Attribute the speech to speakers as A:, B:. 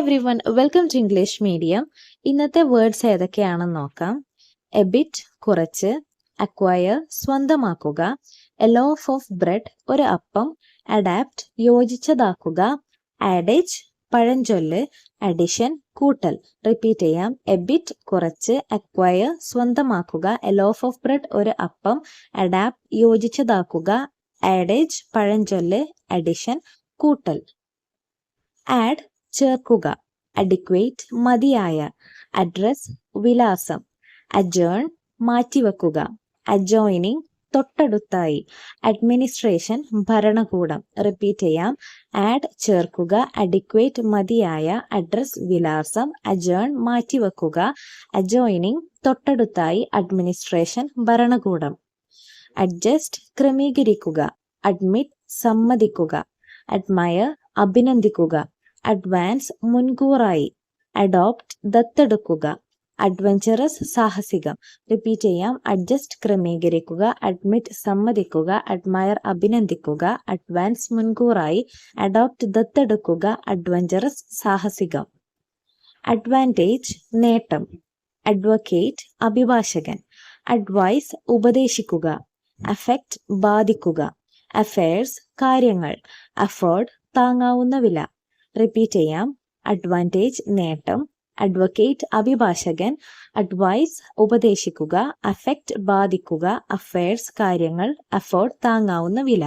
A: Every one, welcome to English medium. ഇന്നത്തെ words ഏതൊക്കെയാണെന്ന് നോക്കാം. എബിറ്റ് കുറച്ച്, അക്വയർ സ്വന്തമാക്കുക, എ ലോഫ് ഓഫ് ബ്രെഡ് ഒരു അപ്പം, അഡാപ്റ്റ് യോജിച്ചതാക്കുക, ആഡേജ് പഴഞ്ചൊല്ല്, അഡിഷൻ കൂട്ടൽ. റിപ്പീറ്റ് ചെയ്യാം. എബിറ്റ് കുറച്ച്, അക്വയർ സ്വന്തമാക്കുക, എ ലോഫ് ഓഫ് ബ്രെഡ് ഒരു അപ്പം, അഡാപ്റ്റ് യോജിച്ചതാക്കുക, ആഡേജ് പഴഞ്ചൊല്ല്, അഡിഷൻ കൂട്ടൽ. ആഡ് ചേർക്കുക, അഡിക്വേറ്റ് മതിയായ, അഡ്രസ് വിലാസം, അഡ്ജേൺ മാറ്റിവെക്കുക, അഡ്ജോയിനിങ് തൊട്ടടുത്തായി, അഡ്മിനിസ്ട്രേഷൻ ഭരണകൂടം. റിപ്പീറ്റ് ചെയ്യാം. ആഡ് ചേർക്കുക, അഡിക്വേറ്റ് മതിയായ, അഡ്രസ് വിലാസം, അഡ്ജേൺ മാറ്റിവെക്കുക, അഡ്ജോയിനിങ് തൊട്ടടുത്തായി, അഡ്മിനിസ്ട്രേഷൻ ഭരണകൂടം. അഡ്ജസ്റ്റ് ക്രമീകരിക്കുക, അഡ്മിറ്റ് സമ്മതിക്കുക, അഡ്മയർ അഭിനന്ദിക്കുക, അഡ്വാൻസ് മുൻകൂറായി, അഡോപ്റ്റ് ദത്തെടുക്കുക, അഡ്വഞ്ചറസ് സാഹസികം. റിപ്പീറ്റ് ചെയ്യാം. അഡ്ജസ്റ്റ് ക്രമീകരിക്കുക, അഡ്മിറ്റ് സമ്മതിക്കുക, അഡ്മയർ അഭിനന്ദിക്കുക, അഡ്വാൻസ് മുൻകൂറായി, അഡോപ്റ്റ് ദത്തെടുക്കുക, അഡ്വഞ്ചറസ് സാഹസികം. അഡ്വാൻറ്റേജ് നേട്ടം, അഡ്വക്കേറ്റ് അഭിഭാഷകൻ, അഡ്വൈസ് ഉപദേശിക്കുക, അഫക്റ്റ് ബാധിക്കുക, അഫയേഴ്സ് കാര്യങ്ങൾ, അഫോർഡ് താങ്ങാവുന്ന വില. റിപ്പീറ്റ് ചെയ്യാം. അഡ്വാൻറ്റേജ് നേട്ടം, അഡ്വക്കേറ്റ് അഭിഭാഷകൻ, അഡ്വൈസ് ഉപദേശിക്കുക, അഫക്റ്റ് ബാധിക്കുക, അഫയേഴ്സ് കാര്യങ്ങൾ, അഫോർഡ് താങ്ങാവുന്ന വില.